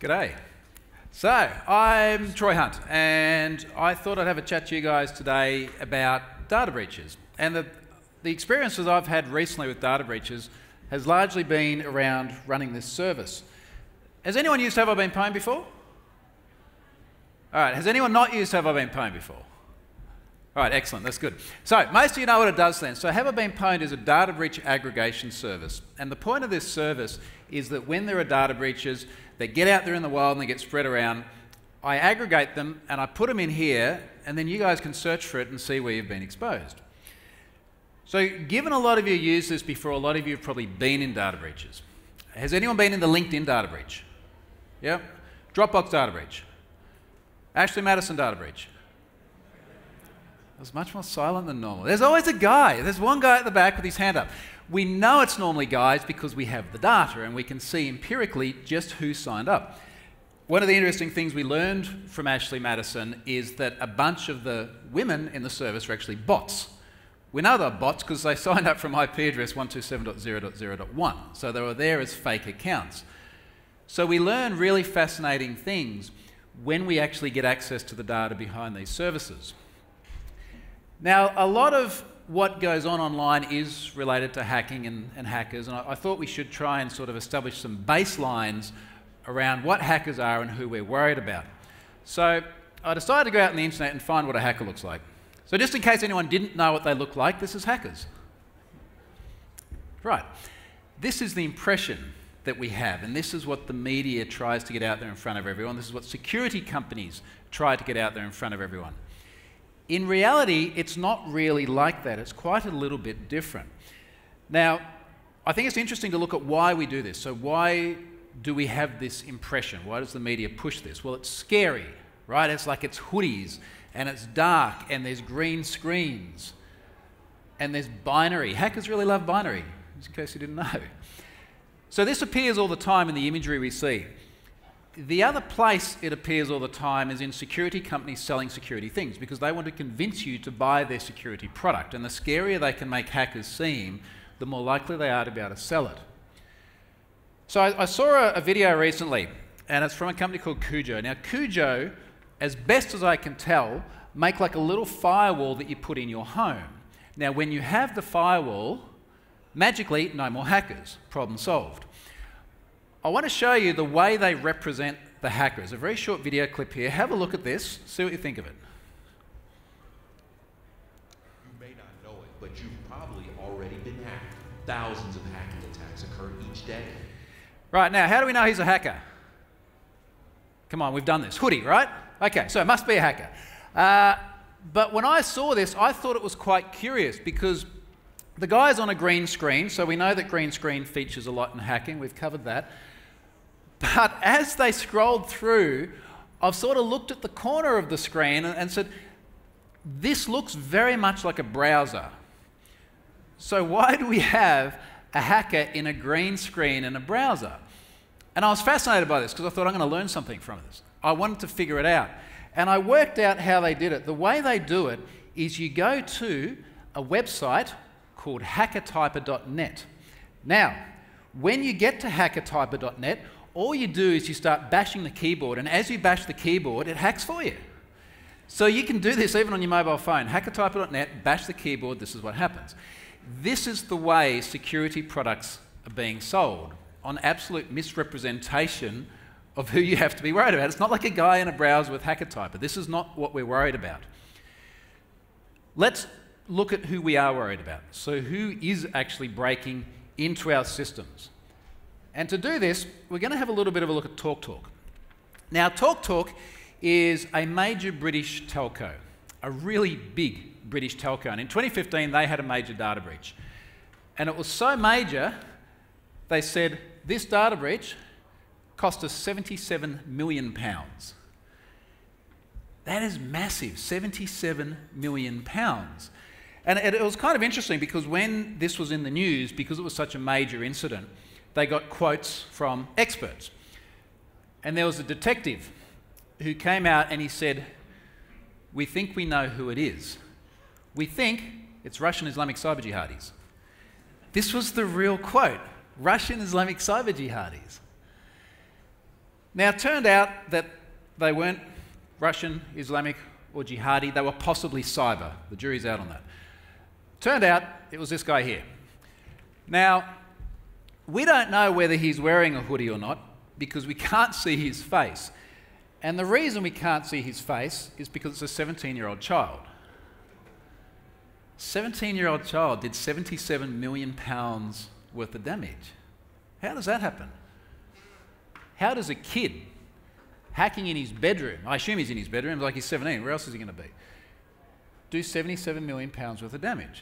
G'day. So, I'm Troy Hunt, and I thought I'd have a chat to you guys today about data breaches. And the experiences I've had recently with data breaches has largely been around running this service. Has anyone used Have I Been Pwned before? All right, has anyone not used Have I Been Pwned before? All right, excellent, that's good. So, most of you know what it does then. So, Have I Been Pwned is a data breach aggregation service. And the point of this service is that when there are data breaches, they get out there in the wild and they get spread around, I aggregate them and I put them in here, and then you guys can search for it and see where you've been exposed. So, given a lot of you use this before, a lot of you have probably been in data breaches. Has anyone been in the LinkedIn data breach? Yeah? Dropbox data breach? Ashley Madison data breach? It was much more silent than normal. There's always a guy. There's one guy at the back with his hand up. We know it's normally guys because we have the data and we can see empirically just who signed up. One of the interesting things we learned from Ashley Madison is that a bunch of the women in the service are actually bots. We know they're bots because they signed up from IP address 127.0.0.1, so they were there as fake accounts. So we learn really fascinating things when we actually get access to the data behind these services. Now, a lot of what goes on online is related to hacking and hackers, and I thought we should try and sort of establish some baselines around what hackers are and who we're worried about. So I decided to go out on the internet and find what a hacker looks like. So just in case anyone didn't know what they look like, this is hackers. Right. This is the impression that we have, and this is what the media tries to get out there in front of everyone. This is what security companies try to get out there in front of everyone. In reality, it's not really like that. It's quite a little bit different. Now, I think it's interesting to look at why we do this. So why do we have this impression? Why does the media push this? Well, it's scary, right? It's like it's hoodies, and it's dark, and there's green screens, and there's binary. Hackers really love binary, just in case you didn't know. So this appears all the time in the imagery we see. The other place it appears all the time is in security companies selling security things, because they want to convince you to buy their security product. And the scarier they can make hackers seem, the more likely they are to be able to sell it. So I saw a video recently, and it's from a company called Cujo. Now Cujo, as best as I can tell, make like a little firewall that you put in your home. Now when you have the firewall, magically, no more hackers. Problem solved. I want to show you the way they represent the hackers. A very short video clip here. Have a look at this. See what you think of it. You may not know it, but you've probably already been hacked. Thousands of hacking attacks occur each day. Right, now, how do we know he's a hacker? Come on, we've done this. Hoodie, right? Okay, so it must be a hacker. But when I saw this, I thought it was quite curious because the guy's on a green screen, so we know that green screen features a lot in hacking. We've covered that. But as they scrolled through, I've sort of looked at the corner of the screen and said, this looks very much like a browser. So why do we have a hacker in a green screen in a browser? And I was fascinated by this because I thought I'm going to learn something from this. I wanted to figure it out. And I worked out how they did it. The way they do it is you go to a website called hackertyper.net. Now, when you get to hackertyper.net, all you do is you start bashing the keyboard, and as you bash the keyboard, it hacks for you. So you can do this even on your mobile phone. Hackertyper.net, bash the keyboard, this is what happens. This is the way security products are being sold, on absolute misrepresentation of who you have to be worried about. It's not like a guy in a browser with Hackertyper. This is not what we're worried about. Let's look at who we are worried about. So who is actually breaking into our systems? And to do this, we're going to have a little bit of a look at TalkTalk. Now, TalkTalk is a major British telco, a really big British telco. And in 2015, they had a major data breach. And it was so major, they said, this data breach cost us £77 million. That is massive, £77 million. And it was kind of interesting because when this was in the news, because it was such a major incident, they got quotes from experts. And there was a detective who came out and he said, we think we know who it is. We think it's Russian Islamic cyber jihadis. This was the real quote, Russian Islamic cyber jihadis. Now, it turned out that they weren't Russian, Islamic, or jihadi. They were possibly cyber. The jury's out on that. Turned out it was this guy here. Now, we don't know whether he's wearing a hoodie or not because we can't see his face. And the reason we can't see his face is because it's a 17-year-old child. 17-year-old child did 77 million pounds worth of damage. How does that happen? How does a kid hacking in his bedroom, I assume he's in his bedroom, like he's 17, where else is he going to be, do 77 million pounds worth of damage?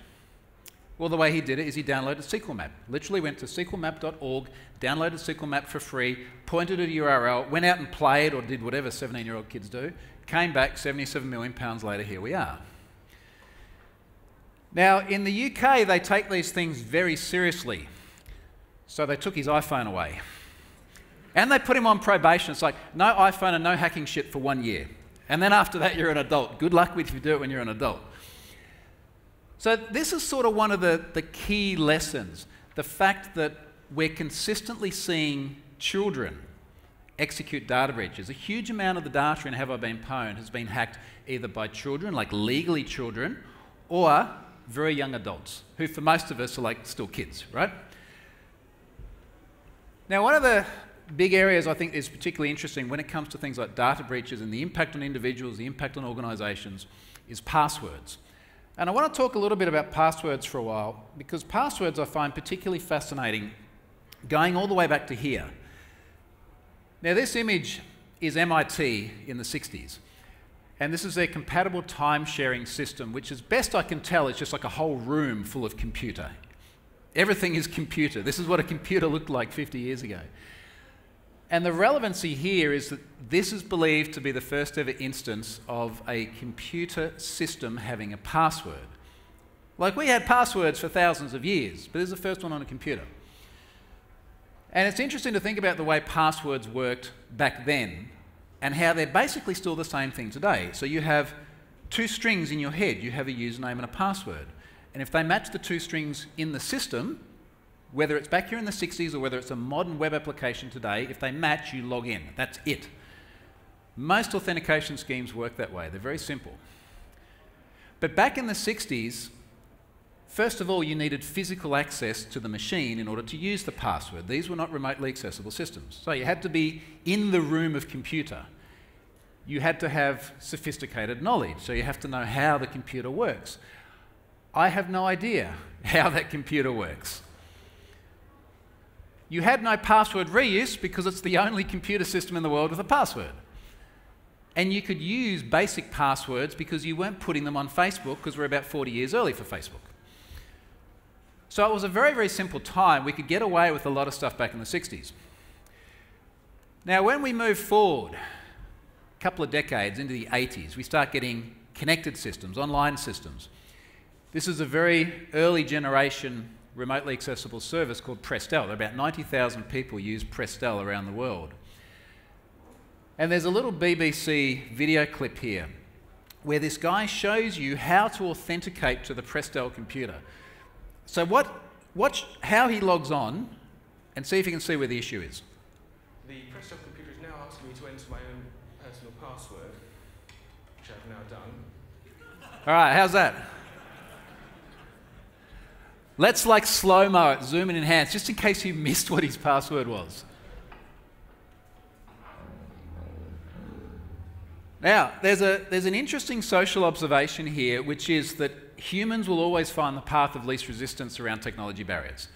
Well, the way he did it is he downloaded SQLmap. Literally went to sqlmap.org, downloaded SQLmap for free, pointed at a URL, went out and played or did whatever 17-year-old kids do, came back 77 million pounds later, here we are. Now, in the UK, they take these things very seriously. So they took his iPhone away. And they put him on probation. It's like, no iPhone and no hacking shit for 1 year. And then after that, you're an adult. Good luck if you do it when you're an adult. So this is sort of one of the key lessons. The fact that we're consistently seeing children execute data breaches. A huge amount of the data in Have I Been Pwned has been hacked either by children, like legally children, or very young adults, who for most of us are like still kids, right? Now, one of the big areas I think is particularly interesting when it comes to things like data breaches and the impact on individuals, the impact on organisations, is passwords. And I want to talk a little bit about passwords for a while, because passwords I find particularly fascinating, going all the way back to here. Now, this image is MIT in the 60s. And this is their compatible time-sharing system, which, as best I can tell, is just like a whole room full of computer. Everything is computer. This is what a computer looked like 50 years ago. And the relevancy here is that this is believed to be the first ever instance of a computer system having a password. Like, we had passwords for thousands of years, but this is the first one on a computer. And it's interesting to think about the way passwords worked back then and how they're basically still the same thing today. So you have two strings in your head. You have a username and a password. And if they match the two strings in the system, whether it's back here in the 60s or whether it's a modern web application today, if they match, you log in. That's it. Most authentication schemes work that way. They're very simple. But back in the 60s, first of all, you needed physical access to the machine in order to use the password. These were not remotely accessible systems. So you had to be in the room of computer. You had to have sophisticated knowledge, so you have to know how the computer works. I have no idea how that computer works. You had no password reuse because it's the only computer system in the world with a password. And you could use basic passwords because you weren't putting them on Facebook, because we're about 40 years early for Facebook. So it was a very, very simple time. We could get away with a lot of stuff back in the 60s. Now, when we move forward a couple of decades into the 80s, we start getting connected systems, online systems. This is a very early generation remotely accessible service called Prestel. About 90,000 people use Prestel around the world. And there's a little BBC video clip here where this guy shows you how to authenticate to the Prestel computer. So watch how he logs on and see if you can see where the issue is. The Prestel computer is now asking me to enter my own personal password, which I've now done. All right, how's that? Let's like slow-mo it, zoom and enhance, just in case you missed what his password was. Now, there's an interesting social observation here, which is that humans will always find the path of least resistance around technology barriers.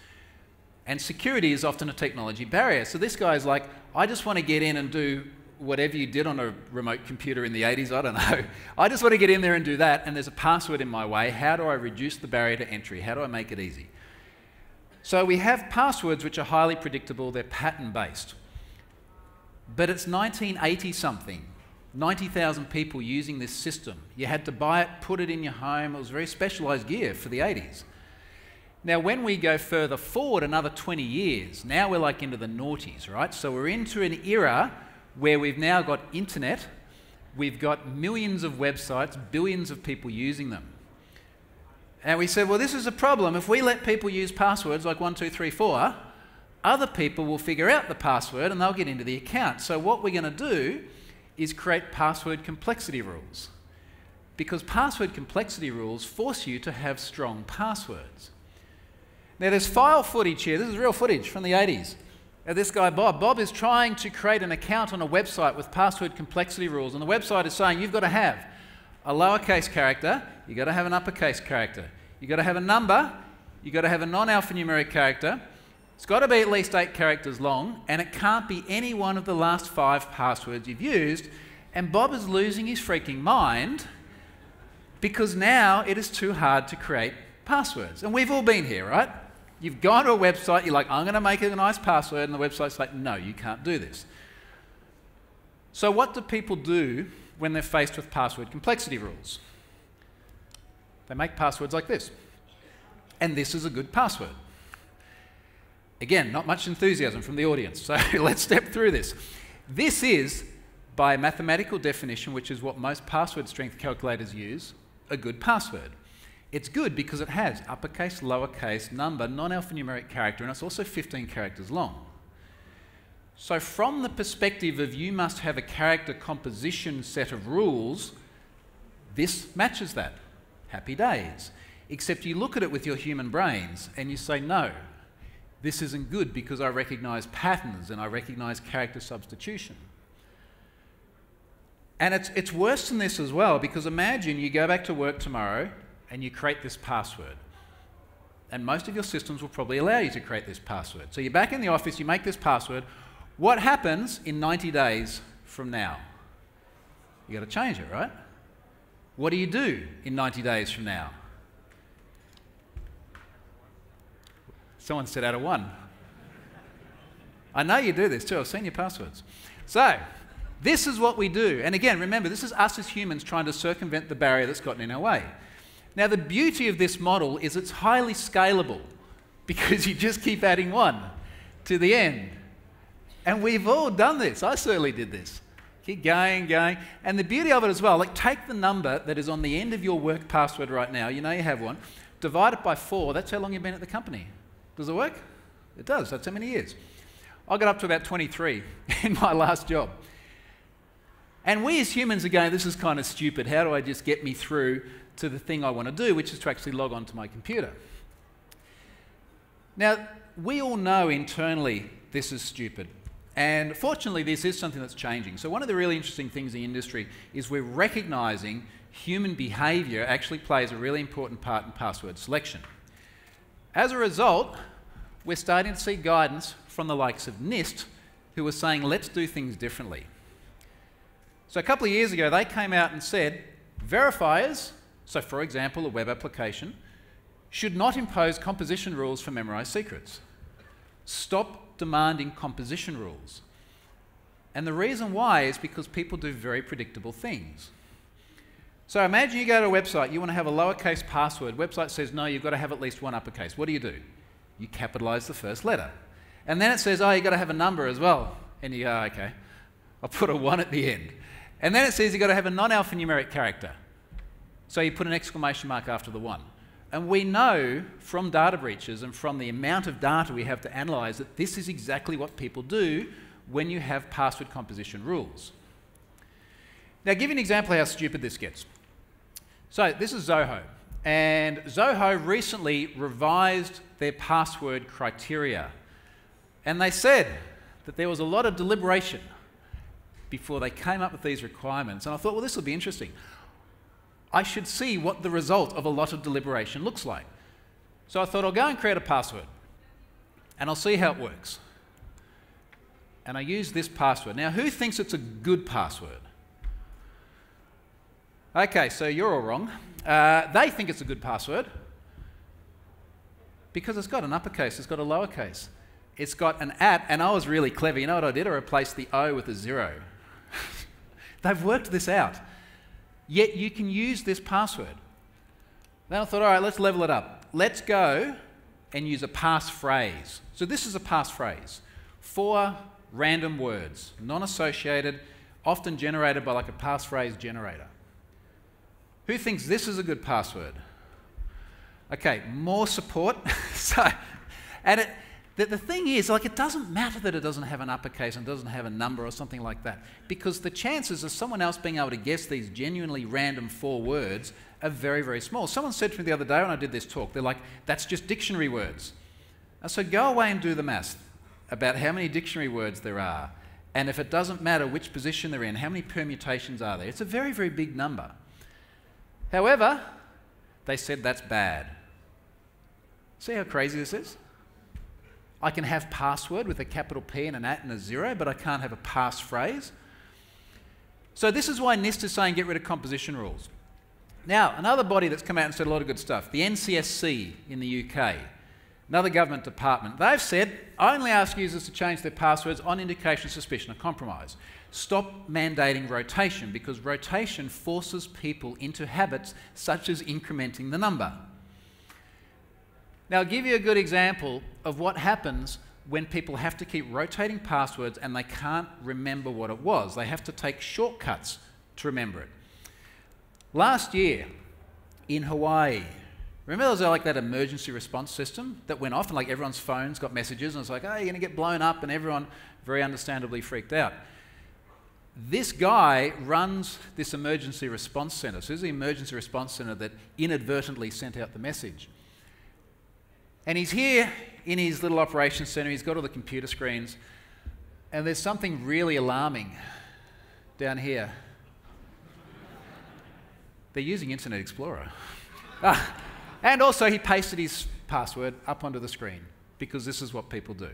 And security is often a technology barrier. So this guy's like, I just want to get in and do whatever you did on a remote computer in the 80s, I don't know. I just want to get in there and do that, and there's a password in my way. How do I reduce the barrier to entry? How do I make it easy? So we have passwords which are highly predictable. They're pattern-based. But it's 1980-something. 90,000 people using this system. You had to buy it, put it in your home. It was very specialised gear for the 80s. Now, when we go further forward another 20 years, now we're like into the noughties, right? So we're into an era where we've now got internet, we've got millions of websites, billions of people using them. And we said, well, this is a problem. If we let people use passwords like 1, 2, 3, 4, other people will figure out the password and they'll get into the account. So what we're going to do is create password complexity rules, because password complexity rules force you to have strong passwords. Now there's file footage here. This is real footage from the 80s. This guy Bob. Bob is trying to create an account on a website with password complexity rules, and the website is saying you've got to have a lowercase character, you've got to have an uppercase character, you've got to have a number, you've got to have a non-alphanumeric character, it's got to be at least 8 characters long, and it can't be any one of the last 5 passwords you've used. And Bob is losing his freaking mind because now it is too hard to create passwords. And we've all been here, right? You've gone to a website, you're like, I'm going to make it a nice password, and the website's like, no, you can't do this. So what do people do when they're faced with password complexity rules? They make passwords like this. And this is a good password. Again, not much enthusiasm from the audience, so let's step through this. This is, by mathematical definition, which is what most password strength calculators use, a good password. It's good because it has uppercase, lowercase, number, non-alphanumeric character, and it's also 15 characters long. So from the perspective of you must have a character composition set of rules, this matches that. Happy days. Except you look at it with your human brains and you say, no, this isn't good because I recognise patterns and I recognise character substitution. And it's worse than this as well, because imagine you go back to work tomorrow and you create this password. And most of your systems will probably allow you to create this password. So you're back in the office, you make this password. What happens in 90 days from now? You've got to change it, right? What do you do in 90 days from now? Someone said out of 1. I know you do this too. I've seen your passwords. So this is what we do. And again, remember, this is us as humans trying to circumvent the barrier that's gotten in our way. Now, the beauty of this model is it's highly scalable because you just keep adding 1 to the end. And we've all done this. I certainly did this. Keep going, going. And the beauty of it as well, like take the number that is on the end of your work password right now, you know you have one, divide it by 4, that's how long you've been at the company. Does it work? It does. That's how many years. I got up to about 23 in my last job. And we as humans are going, this is kind of stupid. How do I just get me through to the thing I want to do, which is to actually log on to my computer? Now, we all know internally this is stupid. And fortunately, this is something that's changing. So one of the really interesting things in the industry is we're recognising human behaviour actually plays a really important part in password selection. As a result, we're starting to see guidance from the likes of NIST, who are saying, let's do things differently. So a couple of years ago, they came out and said, verifiers, so for example, a web application, should not impose composition rules for memorized secrets. Stop demanding composition rules. And the reason why is because people do very predictable things. So imagine you go to a website, you want to have a lowercase password. Website says, no, you've got to have at least 1 uppercase. What do? You capitalise the first letter. And then it says, oh, you've got to have a number as well. And you go, oh, okay, I'll put a 1 at the end. And then it says you've got to have a non-alphanumeric character. So you put an exclamation mark after the 1. And we know from data breaches and from the amount of data we have to analyse that this is exactly what people do when you have password composition rules. Now, I'll give you an example of how stupid this gets. So this is Zoho. And Zoho recently revised their password criteria. And they said that there was a lot of deliberation before they came up with these requirements. And I thought, well, this will be interesting. I should see what the result of a lot of deliberation looks like. So I thought I'll go and create a password and I'll see how it works. And I use this password. Now, who thinks it's a good password? Okay, so you're all wrong. They think it's a good password because it's got an uppercase, it's got a lowercase, it's got an @ and I was really clever. You know what I did? I replaced the O with a 0. They've worked this out. Yet you can use this password. Then I thought, all right, let's level it up. Let's go and use a passphrase. So this is a passphrase. 4 random words, non-associated, often generated by like a passphrase generator. Who thinks this is a good password? Okay, more support. the thing is, like, it doesn't matter that it doesn't have an uppercase and doesn't have a number or something like that, because the chances of someone else being able to guess these genuinely random 4 words are very, very small. Someone said to me the other day when I did this talk, they're like, that's just dictionary words. So go away and do the math about how many dictionary words there are, and if it doesn't matter which position they're in, how many permutations are there. It's a very, very big number. However, they said that's bad. See how crazy this is? I can have password with a capital P and an @ and a 0, but I can't have a passphrase. So this is why NIST is saying get rid of composition rules. Now, another body that's come out and said a lot of good stuff, the NCSC in the UK, another government department, they've said, only ask users to change their passwords on indication, suspicion of compromise. Stop mandating rotation, because rotation forces people into habits such as incrementing the number. Now, I'll give you a good example of what happens when people have to keep rotating passwords and they can't remember what it was. They have to take shortcuts to remember it. Last year in Hawaii, remember there was like that emergency response system that went off and like everyone's phones got messages and it's like, oh, you're going to get blown up, and everyone very understandably freaked out. This guy runs this emergency response center. So this is the emergency response center that inadvertently sent out the message. And he's here in his little operations center, he's got all the computer screens, and there's something really alarming down here. They're using Internet Explorer. And also he pasted his password up onto the screen, because this is what people do.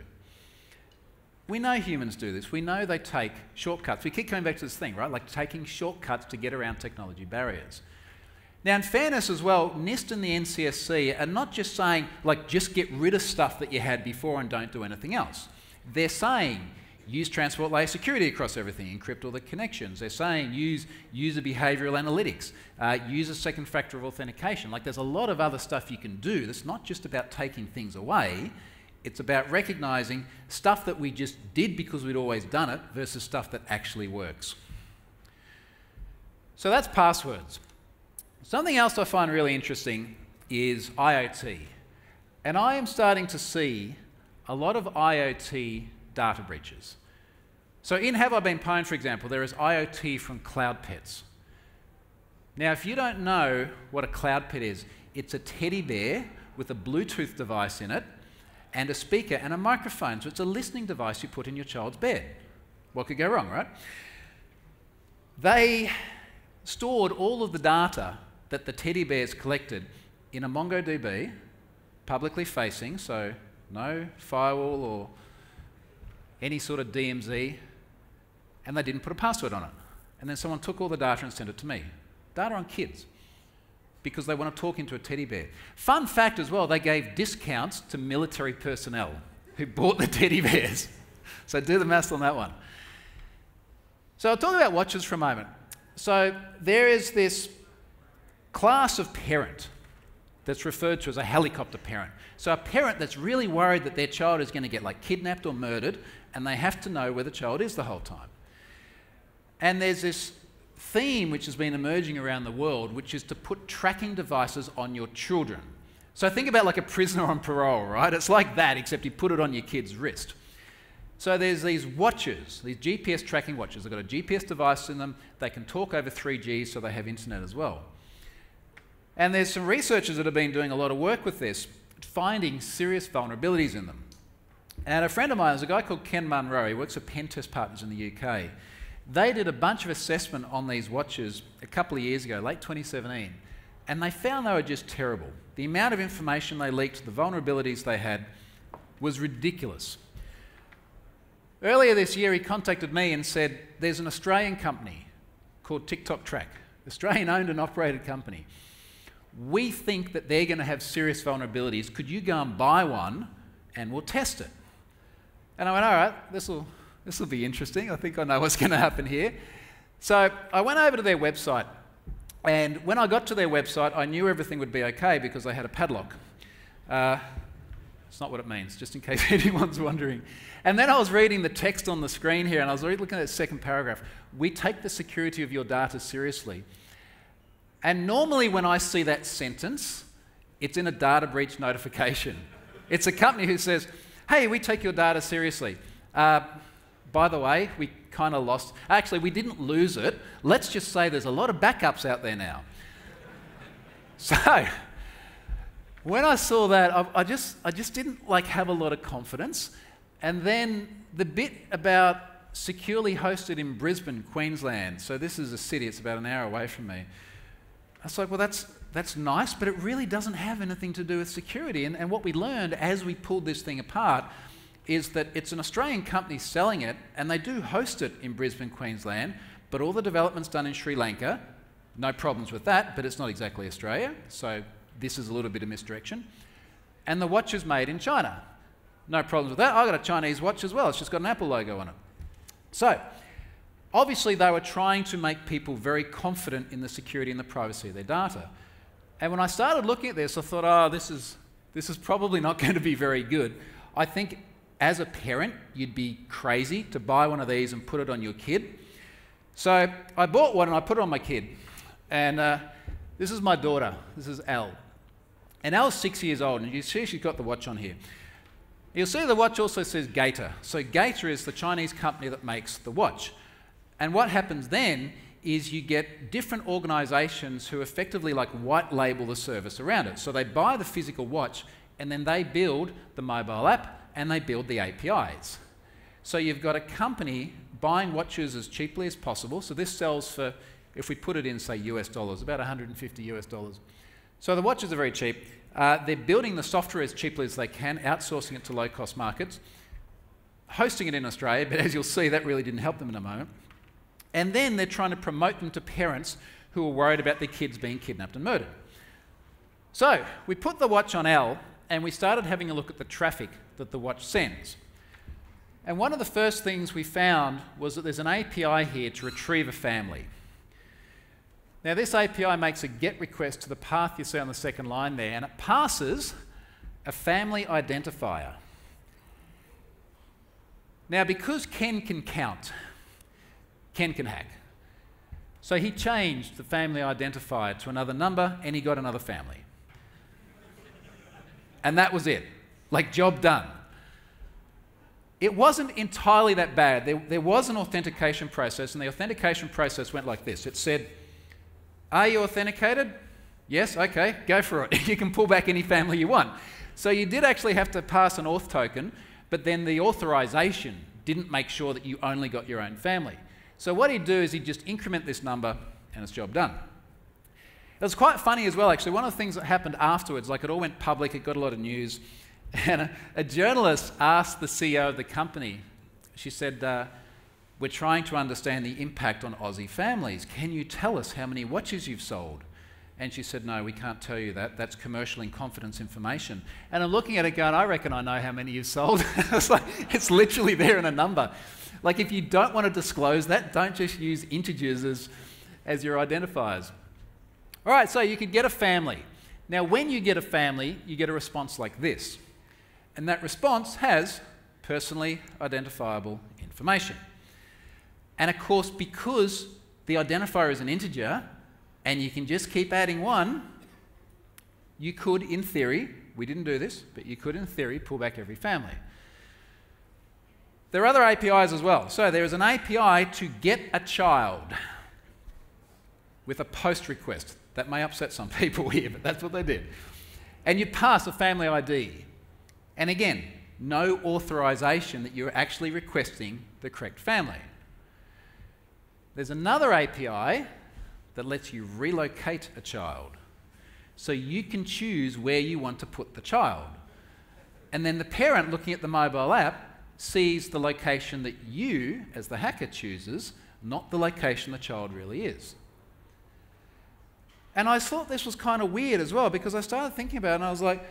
We know humans do this. We know they take shortcuts. We keep coming back to this thing, right? Like taking shortcuts to get around technology barriers. Now, in fairness as well, NIST and the NCSC are not just saying, like, just get rid of stuff that you had before and don't do anything else. They're saying, use transport layer security across everything, encrypt all the connections. They're saying, use user behavioral analytics, use a second factor of authentication. Like, there's a lot of other stuff you can do that's not just about taking things away. It's about recognizing stuff that we just did because we'd always done it versus stuff that actually works. So that's passwords. Something else I find really interesting is IoT. And I am starting to see a lot of IoT data breaches. So in Have I Been Pwned, for example, there is IoT from Cloud Pets. Now, if you don't know what a Cloud Pet is, it's a teddy bear with a Bluetooth device in it and a speaker and a microphone. So it's a listening device you put in your child's bed. What could go wrong, right? They stored all of the data that the teddy bears collected in a MongoDB, publicly facing, so no firewall or any sort of DMZ, and they didn't put a password on it. And then someone took all the data and sent it to me. Data on kids, because they want to talk into a teddy bear. Fun fact as well, they gave discounts to military personnel who bought the teddy bears. So do the maths on that one. So I'll talk about watches for a moment. So there is this class of parent that's referred to as a helicopter parent. So a parent that's really worried that their child is going to get like kidnapped or murdered, and they have to know where the child is the whole time. And there's this theme which has been emerging around the world, which is to put tracking devices on your children. So think about like a prisoner on parole, right? It's like that, except you put it on your kid's wrist. So there's these watches, these GPS tracking watches. They've got a GPS device in them. They can talk over 3G, so they have internet as well. And there's some researchers that have been doing a lot of work with this, finding serious vulnerabilities in them. And a friend of mine, there's a guy called Ken Munro, he works at Pen Test Partners in the UK. They did a bunch of assessment on these watches a couple of years ago, late 2017, and they found they were just terrible. The amount of information they leaked, the vulnerabilities they had, was ridiculous. Earlier this year, he contacted me and said, there's an Australian company called TikTok Track, Australian owned and operated company. We think that they're going to have serious vulnerabilities. Could you go and buy one and we'll test it? And I went, all right, this will be interesting. I think I know what's going to happen here. So I went over to their website, and when I got to their website, I knew everything would be okay because they had a padlock. It's not what it means, just in case anyone's wondering. And then I was reading the text on the screen here, and I was looking at the second paragraph. We take the security of your data seriously. And normally when I see that sentence, it's in a data breach notification. It's a company who says, Hey, we take your data seriously. By the way, we kind of lost... Actually, we didn't lose it. Let's just say there's a lot of backups out there now. So, when I saw that, I just didn't like have a lot of confidence. And then the bit about securely hosted in Brisbane, Queensland. So this is a city, it's about an hour away from me. I was like, well, that's nice, but it really doesn't have anything to do with security. And what we learned as we pulled this thing apart is that it's an Australian company selling it, and they do host it in Brisbane, Queensland, but all the development's done in Sri Lanka. No problems with that, but it's not exactly Australia, so this is a little bit of misdirection. And the watch is made in China. No problems with that. I've got a Chinese watch as well. It's just got an Apple logo on it. So, obviously they were trying to make people very confident in the security and the privacy of their data. And when I started looking at this, I thought, oh, this is probably not going to be very good. I think as a parent, you'd be crazy to buy one of these and put it on your kid. So I bought one and I put it on my kid. And this is my daughter. This is Elle. And Elle's 6 years old, and you see she's got the watch on here. You'll see the watch also says Gator. So Gator is the Chinese company that makes the watch. And what happens then is you get different organisations who effectively like white label the service around it. So they buy the physical watch and then they build the mobile app and they build the APIs. So you've got a company buying watches as cheaply as possible. So this sells for, if we put it in, say, US dollars, about 150 US dollars. So the watches are very cheap. They're building the software as cheaply as they can, outsourcing it to low-cost markets, hosting it in Australia, but as you'll see, that really didn't help them in a moment. And then they're trying to promote them to parents who are worried about their kids being kidnapped and murdered. So we put the watch on Elle, and we started having a look at the traffic that the watch sends. And one of the first things we found was that there's an API here to retrieve a family. Now this API makes a GET request to the path you see on the second line there, and it passes a family identifier. Now because Ken can count, Ken can hack. So he changed the family identifier to another number and he got another family. And that was it. Like, job done. It wasn't entirely that bad. There was an authentication process, and the authentication process went like this. It said, are you authenticated? Yes, okay, go for it. You can pull back any family you want. So you did actually have to pass an auth token, but then the authorization didn't make sure that you only got your own family. So what he'd do is he'd just increment this number and it's job done. It was quite funny as well, actually. One of the things that happened afterwards, like it all went public, it got a lot of news, and a journalist asked the CEO of the company, she said, we're trying to understand the impact on Aussie families. Can you tell us how many watches you've sold? And she said, no, we can't tell you that. That's commercial in confidence information. And I'm looking at it going, I reckon I know how many you've sold. It's like, it's literally there in a number. Like, if you don't want to disclose that, don't just use integers as your identifiers. All right, so you could get a family. Now, when you get a family, you get a response like this. And that response has personally identifiable information. And of course, because the identifier is an integer, and you can just keep adding one, you could, in theory, we didn't do this, but you could, in theory, pull back every family. There are other APIs as well. So there is an API to get a child with a post request. That may upset some people here, but that's what they did. And you pass a family ID. And again, no authorization that you're actually requesting the correct family. There's another API that lets you relocate a child. So you can choose where you want to put the child. And then the parent looking at the mobile app sees the location that you, as the hacker, chooses, not the location the child really is. And I thought this was kind of weird as well, because I started thinking about it and I was like,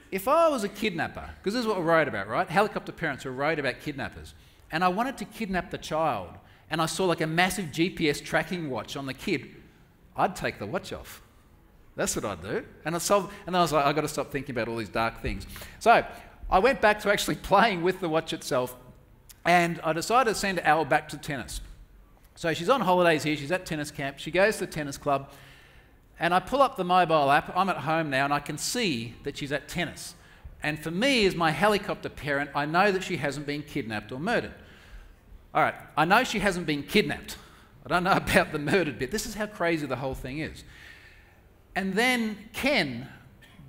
if I was a kidnapper, because this is what we're worried about, right? Helicopter parents are worried about kidnappers. And I wanted to kidnap the child, and I saw like a massive GPS tracking watch on the kid, I'd take the watch off. That's what I'd do. And then I was like, I've got to stop thinking about all these dark things. So I went back to actually playing with the watch itself, and I decided to send Elle back to tennis. So she's on holidays here, she's at tennis camp, she goes to the tennis club, and I pull up the mobile app, I'm at home now, and I can see that she's at tennis. And for me, as my helicopter parent, I know that she hasn't been kidnapped or murdered. All right, I know she hasn't been kidnapped. I don't know about the murdered bit. This is how crazy the whole thing is. And then Ken,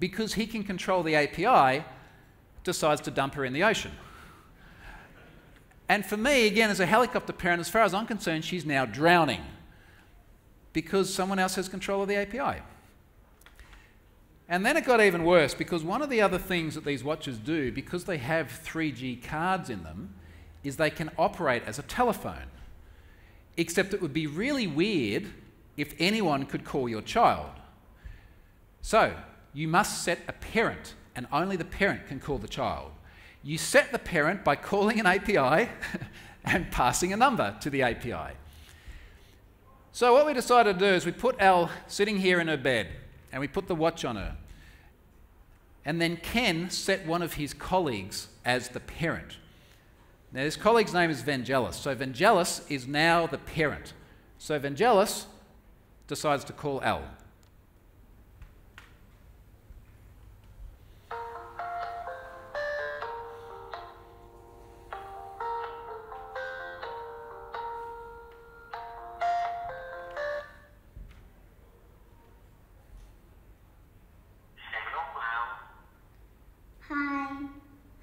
because he can control the API, decides to dump her in the ocean. And for me, again, as a helicopter parent, as far as I'm concerned, she's now drowning because someone else has control of the API. And then it got even worse, because one of the other things that these watches do, because they have 3G cards in them, is they can operate as a telephone. Except it would be really weird if anyone could call your child. So you must set a parent, and only the parent can call the child. You set the parent by calling an API and passing a number to the API. So what we decided to do is we put Elle sitting here in her bed, and we put the watch on her. And then Ken set one of his colleagues as the parent. Now this colleague's name is Vangelis. So Vangelis is now the parent. So Vangelis decides to call Elle. Hi,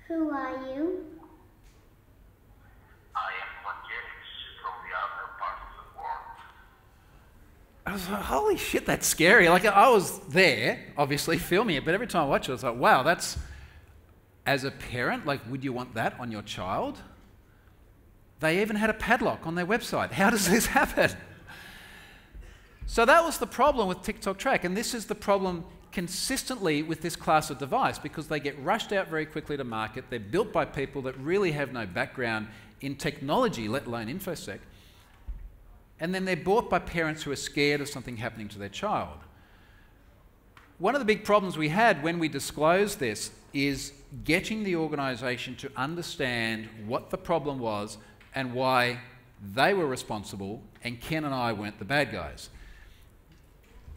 who are you? I am Vangelis from the other parts of the world. I was like, holy shit, that's scary. Like, I was there, obviously, filming it, but every time I watch it, I was like, wow, that's, as a parent, like, would you want that on your child? They even had a padlock on their website. How does this happen? So that was the problem with TikTok Track, and this is the problem consistently with this class of device, because they get rushed out very quickly to market. They're built by people that really have no background in technology, let alone InfoSec. And then they're bought by parents who are scared of something happening to their child. One of the big problems we had when we disclosed this is getting the organisation to understand what the problem was and why they were responsible and Ken and I weren't the bad guys.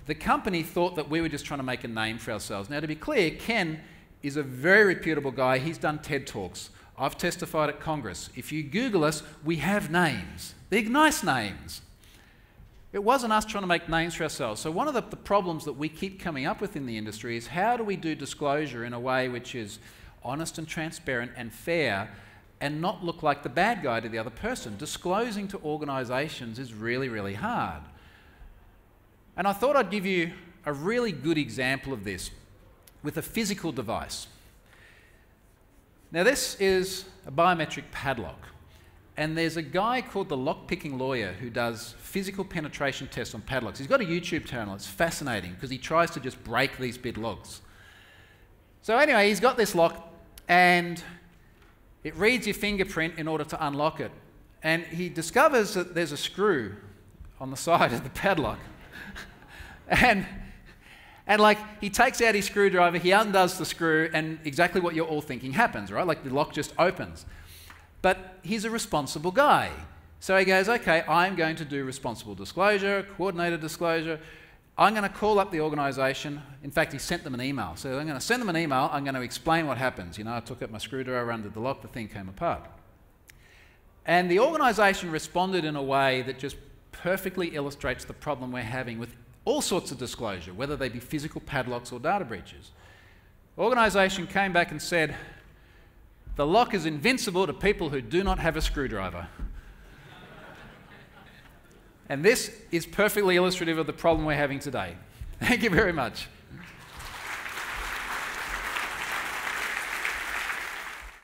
The company thought that we were just trying to make a name for ourselves. Now, to be clear, Ken is a very reputable guy. He's done TED Talks. I've testified at Congress. If you Google us, we have names. They're nice names. It wasn't us trying to make names for ourselves. So one of the problems that we keep coming up with in the industry is how do we do disclosure in a way which is honest and transparent and fair and not look like the bad guy to the other person. Disclosing to organisations is really, really hard. And I thought I'd give you a really good example of this with a physical device. Now this is a biometric padlock, and there's a guy called the lock-picking lawyer who does physical penetration tests on padlocks. He's got a YouTube channel. It's fascinating because he tries to just break these big locks. So anyway, he's got this lock and it reads your fingerprint in order to unlock it. And he discovers that there's a screw on the side of the padlock. And like, he takes out his screwdriver, he undoes the screw, and exactly what you're all thinking happens, right? Like, the lock just opens. But he's a responsible guy. So he goes, okay, I'm going to do responsible disclosure, coordinated disclosure. I'm going to call up the organisation. In fact, he sent them an email. So I'm going to send them an email. I'm going to explain what happens. You know, I took out my screwdriver, undid the lock, the thing came apart. And the organisation responded in a way that just perfectly illustrates the problem we're having with all sorts of disclosure, whether they be physical padlocks or data breaches. Organisation came back and said, the lock is invincible to people who do not have a screwdriver. And this is perfectly illustrative of the problem we're having today. Thank you very much.